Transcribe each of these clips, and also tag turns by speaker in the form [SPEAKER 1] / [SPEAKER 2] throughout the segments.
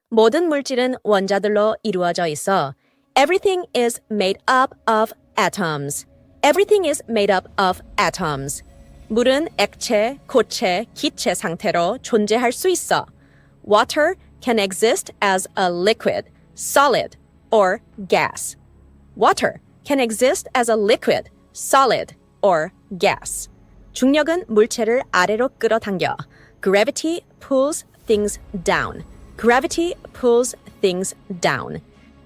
[SPEAKER 1] 모든 물질은 원자들로 이루어져 있어. Everything is made up of atoms. Everything is made up of atoms. 물은 액체, 고체, 기체 상태로 존재할 수 있어. Water can exist as a liquid, solid, or gas. Water can exist as a liquid, solid, or gas. 중력은 물체를 아래로 끌어당겨. Gravity pulls things down. Gravity pulls things down.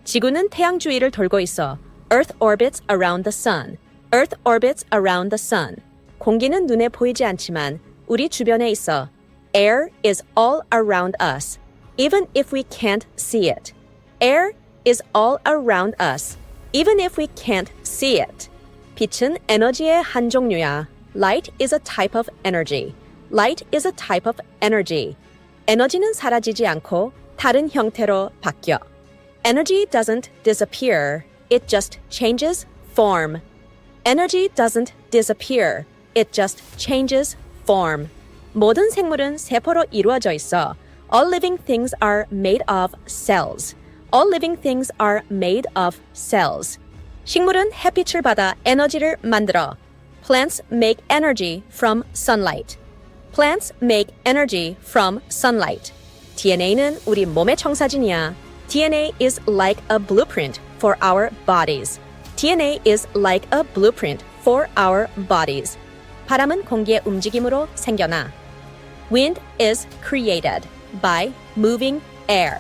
[SPEAKER 1] 지구는 태양 주위를 돌고 있어. Earth orbits around the sun. Earth orbits around the sun. 공기는 눈에 보이지 않지만 우리 주변에 있어. Air is all around us, even if we can't see it. Air is all around us, even if we can't see it. 빛은 에너지의 한 종류야. Light is a type of energy. Light is a type of energy. 에너지는 사라지지 않고 다른 형태로 바뀌어. Energy doesn't disappear. It just changes form. Energy doesn't disappear. It just changes form. 모든 생물은 세포로 이루어져 있어. All living things are made of cells. All living things are made of cells. 식물은 햇빛을 받아 에너지를 만들어. Plants make energy from sunlight. Plants make energy from sunlight. DNA는 우리 몸의 청사진이야. DNA is like a blueprint for our bodies. DNA is like a blueprint for our bodies. 바람은 공기의 움직임으로 생겨나. Wind is created by moving air.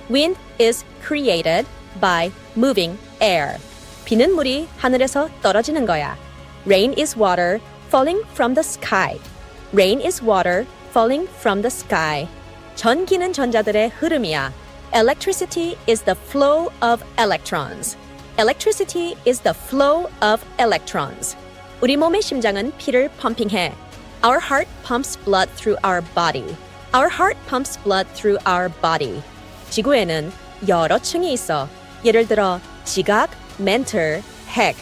[SPEAKER 1] Wind is created by moving air. 비는 물이 하늘에서 떨어지는 거야. Rain is water falling from the sky. Rain is water falling from the sky. 전기는 전자들의 흐름이야. Electricity is the flow of electrons. Electricity is the flow of electrons. 우리 몸의 심장은 피를 펌핑해. Our heart pumps blood through our body. Our heart pumps blood through our body. 지구에는 여러 층이 있어. 예를 들어 지각, mantle, 핵.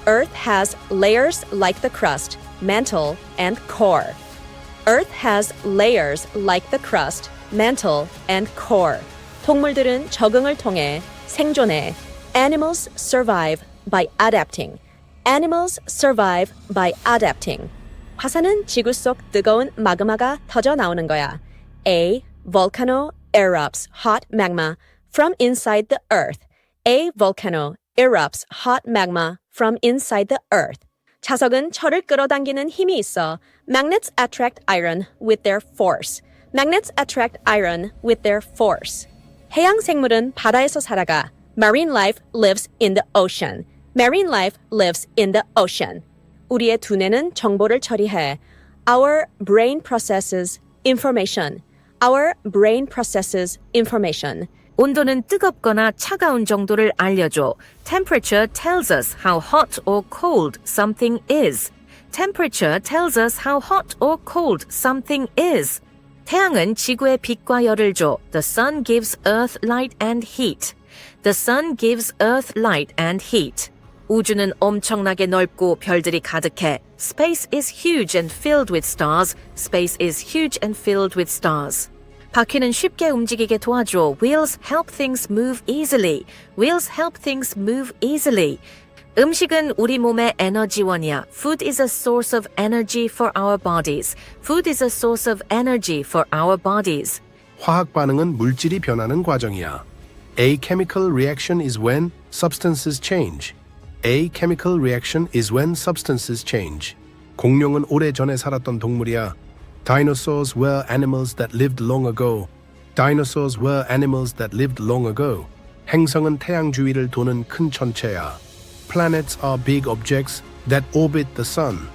[SPEAKER 1] Earth has layers like the crust, mantle, and core. Earth has layers like the crust, mantle, and core. 동물들은 적응을 통해 생존해. Animals survive by adapting. Animals survive by adapting. 화산은 지구 속 뜨거운 마그마가 터져 나오는 거야. A volcano erupts hot magma from inside the earth. A volcano erupts hot magma from inside the earth. 자석은 철을 끌어당기는 힘이 있어. Magnets attract iron with their force. Magnets attract iron with their force. 해양 생물은 바다에서 살아가. Marine life lives in the ocean. Marine life lives in the ocean. 우리의 두뇌는 정보를 처리해. Our brain processes information. Our brain processes information.
[SPEAKER 2] 온도는 뜨겁거나 차가운 정도를 알려줘. Temperature tells us how hot or cold something is. Temperature tells us how hot or cold something is. 태양은 지구에 빛과 열을 줘. The sun gives earth light and heat. The sun gives earth light and heat. 우주는 엄청나게 넓고 별들이 가득해. Space is huge and filled with stars. Space is huge and filled with stars. 바퀴는 쉽게 움직이게 도와줘. Wheels help things move easily. Wheels help things move easily. 음식은 우리 몸의 에너지원이야. Food is a source of energy for our bodies. Food is a source of energy for our bodies.
[SPEAKER 3] 화학 반응은 물질이 변하는 과정이야. A chemical reaction is when substances change. A chemical reaction is when substances change. 공룡은 오래전에 살았던 동물이야. Dinosaurs were animals that lived long ago. Dinosaurs were animals that lived long ago. 행성은 태양 주위를 도는 큰 천체야. Planets are big objects that orbit the sun.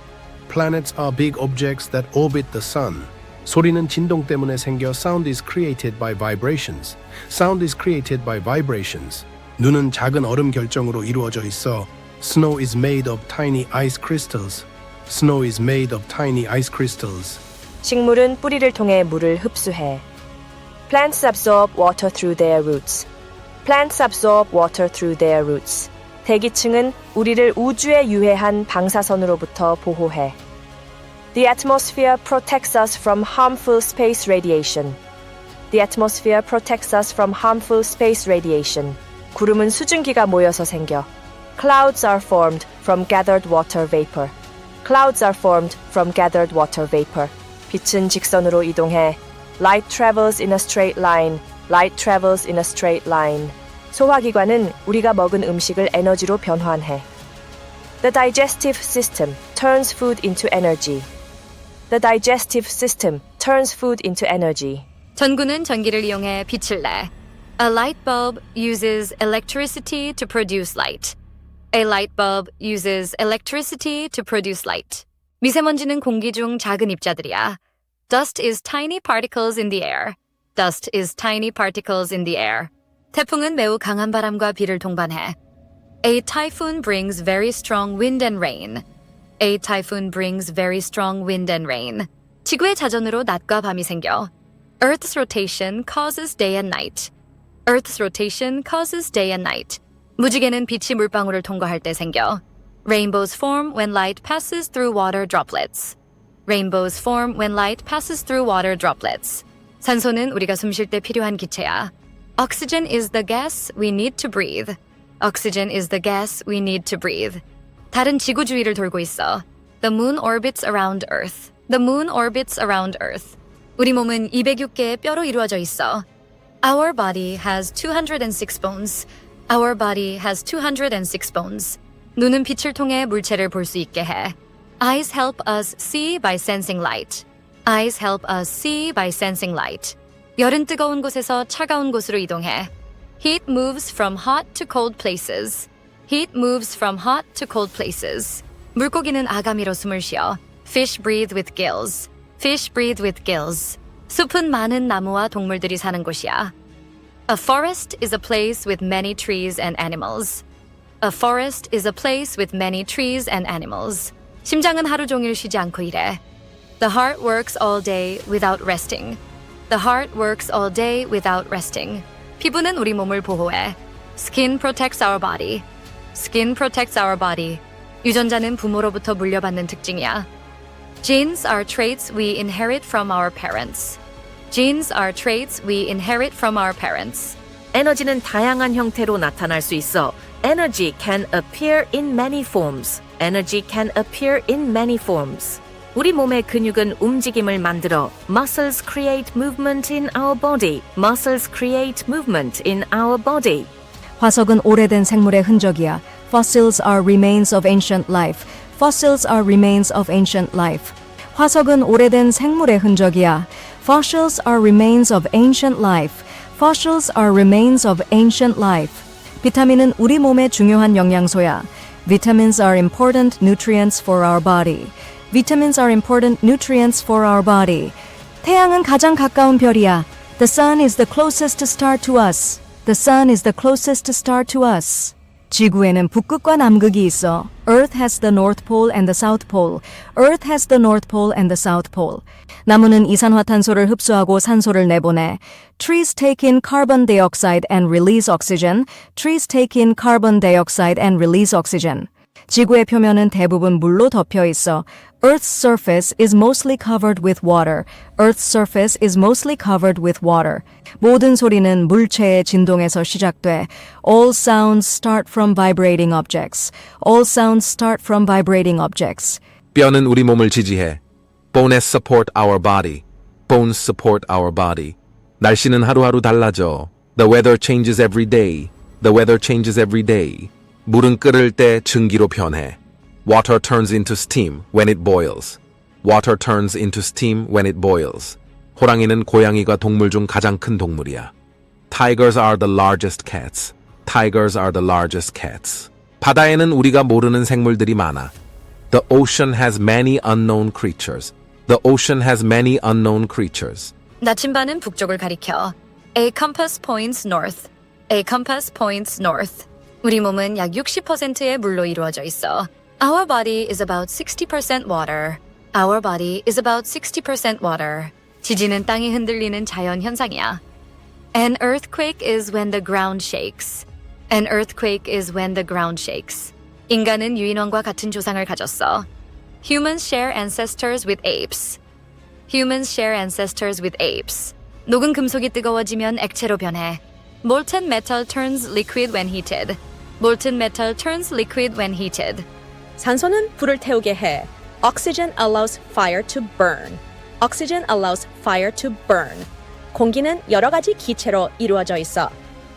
[SPEAKER 3] Planets are big objects that orbit the sun. 소리는 진동 때문에 생겨. Sound is created by vibrations. Sound is created by vibrations. 눈은 작은 얼음 결정으로 이루어져 있어. Snow is made of tiny ice crystals. Snow is made of tiny ice crystals.
[SPEAKER 4] 식물은 뿌리를 통해 물을 흡수해. Plants absorb water through their roots. Plants absorb water through their roots. 대기층은 우리를 우주에 유해한 방사선으로부터 보호해. The atmosphere protects us from harmful space radiation. The atmosphere protects us from harmful space radiation. 구름은 수증기가 모여서 생겨. Clouds are formed from gathered water vapor. Clouds are formed from gathered water vapor. 빛은 직선으로 이동해. Light travels in a straight line. Light travels in a straight line. 소화기관은 우리가 먹은 음식을 에너지로 변환해. The digestive system turns food into energy. The digestive system turns food into energy.
[SPEAKER 5] 전구는 전기를 이용해 빛을 내. A light bulb uses electricity to produce light. A light bulb uses electricity to produce light. 미세먼지는 공기 중 작은 입자들이야. Dust is tiny particles in the air. Dust is tiny particles in the air. 태풍은 매우 강한 바람과 비를 동반해. A typhoon brings very strong wind and rain. A typhoon brings very strong wind and rain. 지구의 자전으로 낮과 밤이 생겨. Earth's rotation causes day and night. Earth's rotation causes day and night. 무지개는 빛이 물방울을 통과할 때 생겨. Rainbows form when light passes through water droplets. Rainbows form when light passes through water droplets. 산소는 우리가 숨 쉴 때 필요한 기체야. Oxygen is the gas we need to breathe. Oxygen is the gas we need to breathe. 달은 지구 주위를 돌고 있어. The moon orbits around Earth. The moon orbits around Earth. 우리 몸은 206개의 뼈로 이루어져 있어. Our body has 206 bones. Our body has 206 bones. 눈은 빛을 통해 물체를 볼 수 있게 해. Eyes help us see by sensing light. Eyes help us see by sensing light. 열은 뜨거운 곳에서 차가운 곳으로 이동해. Heat moves from hot to cold places. Heat moves from hot to cold places. 물고기는 아가미로 숨을 쉬어. Fish breathe with gills. Fish breathe with gills. 숲은 많은 나무와 동물들이 사는 곳이야. A forest is a place with many trees and animals. A forest is a place with many trees and animals. 심장은 하루 종일 쉬지 않고 일해. The heart works all day without resting. The heart works all day without resting. 피부는 우리 몸을 보호해. Skin protects our body. Skin protects our body. 유전자는 부모로부터 물려받는 특징이야. Genes are traits we inherit from our parents. Genes are traits we inherit from our parents.
[SPEAKER 2] 에너지는 다양한 형태로 나타날 수 있어. Energy can appear in many forms. Energy can appear in many forms. 우리 몸의 근육은 움직임을 만들어. Muscles create movement in our body. Muscles create movement in our body.
[SPEAKER 6] 화석은 오래된 생물의 흔적이야. Fossils are remains of ancient life. Fossils are remains of ancient life. 화석은 오래된 생물의 흔적이야. Fossils are remains of ancient life. Fossils are remains of ancient life. 비타민은 우리 몸의 중요한 영양소야. Vitamins are important nutrients for our body. Vitamins are important nutrients for our body. 태양은 가장 가까운 별이야. The sun is the closest star to us. The sun is the closest star to us. 지구에는 북극과 남극이 있어. Earth has the North Pole and the South Pole. Earth has the North Pole and the South Pole. 나무는 이산화탄소를 흡수하고 산소를 내보내. Trees take in carbon dioxide and release oxygen. Trees take in carbon dioxide and release oxygen. 지구의 표면은 대부분 물로 덮여 있어. Earth's surface is mostly covered with water. Earth's surface is mostly covered with water. 모든 소리는 물체의 진동에서 시작돼. All sounds start from vibrating objects. All sounds start from vibrating objects.
[SPEAKER 7] 뼈는 우리 몸을 지지해. Bones support our body. Bones support our body. 날씨는 하루하루 달라져. The weather changes every day. The weather changes every day. 물은 끓을 때 증기로 변해. Water turns into steam when it boils. Water turns into steam when it boils. 호랑이는 고양이가 동물 중 가장 큰 동물이야. Tigers are the largest cats. Tigers are the largest cats. 바다에는 우리가 모르는 생물들이 많아. The ocean has many unknown creatures. The ocean has many unknown creatures.
[SPEAKER 5] 나침반은 북쪽을 가리켜. A compass points north. A compass points north. 우리 몸은 약 60%의 물로 이루어져 있어. Our body is about 60% water. Our body is about 60% water. 지진은 땅이 흔들리는 자연 현상이야. An earthquake is when the ground shakes. An earthquake is when the ground shakes. 인간은 유인원과 같은 조상을 가졌어. Humans share ancestors with apes. Humans share ancestors with apes. 녹은 금속이 뜨거워지면 액체로 변해. Molten metal turns liquid when heated. Molten metal turns liquid when heated.
[SPEAKER 1] 산소는 불을 태우게 해. Oxygen allows fire to burn. Oxygen allows fire to burn. 공기는 여러 가지 기체로 이루어져 있어.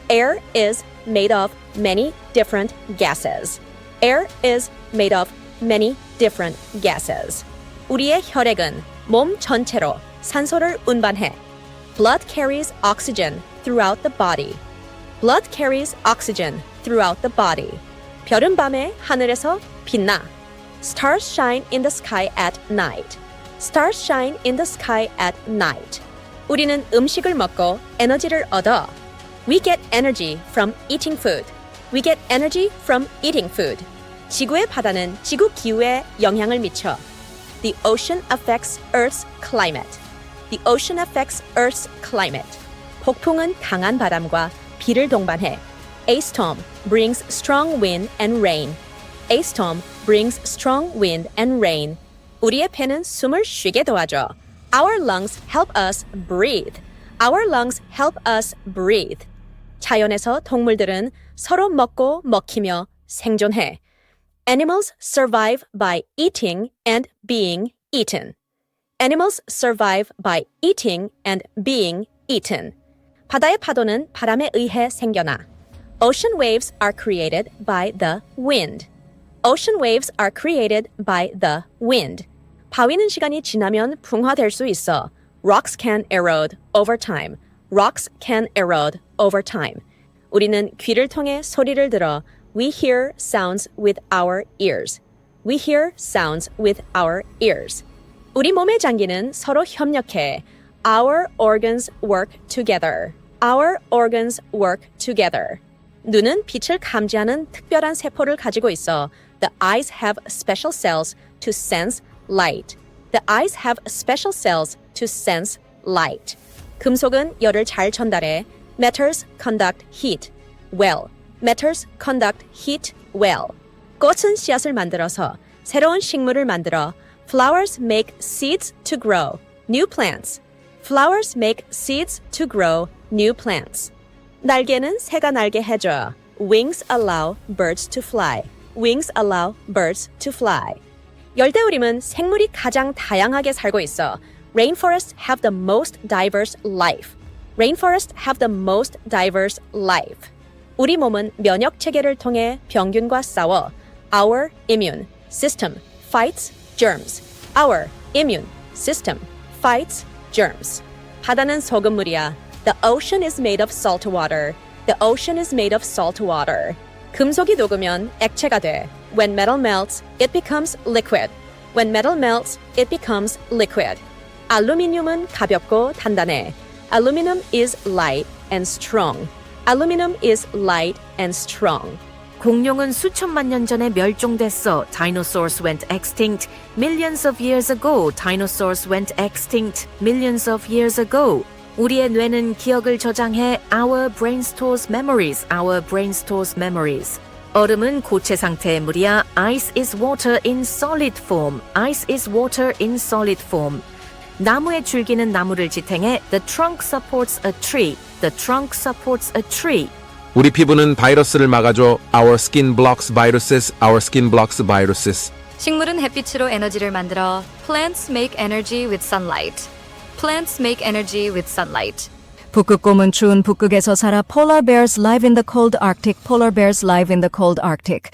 [SPEAKER 1] Air is made of many different gases. Air is made of many different gases. 우리의 혈액은 몸 전체로 산소를 운반해. Blood carries oxygen throughout the body. Blood carries oxygen throughout the body. 별은 밤에 하늘에서 빛나. Stars shine in the sky at night. Stars shine in the sky at night. 우리는 음식을 먹고 에너지를 얻어. We get energy from eating food. We get energy from eating food. 지구의 바다는 지구 기후에 영향을 미쳐. The ocean affects Earth's climate. The ocean affects Earth's climate. 폭풍은 강한 바람과 비를 동반해. A storm brings strong wind and rain. A storm brings strong wind and rain. 우리의 폐는 숨을 쉬게 도와줘. Our lungs help us breathe. Our lungs help us breathe. 자연에서 동물들은 서로 먹고 먹히며 생존해. Animals survive by eating and being eaten. Animals survive by eating and being eaten. 바다의 파도는 바람에 의해 생겨나. Ocean waves are created by the wind. Ocean waves are created by the wind. 바위는 시간이 지나면 풍화될 수 있어. Rocks can erode over time. Rocks can erode over time. 우리는 귀를 통해 소리를 들어. We hear sounds with our ears. We hear sounds with our ears. 우리 몸의 장기는 서로 협력해. Our organs work together. Our organs work together. 눈은 빛을 감지하는 특별한 세포를 가지고 있어. The eyes have special cells to sense light. The eyes have special cells to sense light. 금속은 열을 잘 전달해. Metals conduct heat well. Metals conduct heat well. 꽃은 씨앗을 만들어서 새로운 식물을 만들어. Flowers make seeds to grow new plants. Flowers make seeds to grow new plants. 날개는 새가 날게 해줘. Wings allow birds to fly. Wings allow birds to fly. 열대우림은 생물이 가장 다양하게 살고 있어. Rainforests have the most diverse life. Rainforests have the most diverse life. 우리 몸은 면역 체계를 통해 병균과 싸워. Our immune system fights germs. Our immune system fights germs. 바다는 소금물이야. The ocean is made of salt water. The ocean is made of salt water. 금속이 녹으면 액체가 돼. When metal melts, it becomes liquid. When metal melts, it becomes liquid. 알루미늄은 가볍고 단단해. Aluminum is light and strong. Aluminum is light and strong.
[SPEAKER 2] 공룡은 수천만 년 전에 멸종됐어. Dinosaurs went extinct millions of years ago. Dinosaurs went extinct millions of years ago. 우리의 뇌는 기억을 저장해. Our brain stores memories. Our brain stores memories. 얼음은 고체 상태의 물이야. Ice is water in solid form. Ice is water in solid form. 나무의 줄기는 나무를 지탱해. The trunk supports a tree. The trunk supports a tree.
[SPEAKER 7] 우리 피부는 바이러스를 막아줘. Our skin blocks viruses. Our skin blocks viruses.
[SPEAKER 5] 식물은 햇빛으로 에너지를 만들어. Plants make energy with sunlight. Plants make energy with sunlight.
[SPEAKER 6] 북극곰은 추운 북극에서 살아. Polar bears live in the cold Arctic. Polar bears live in the cold Arctic.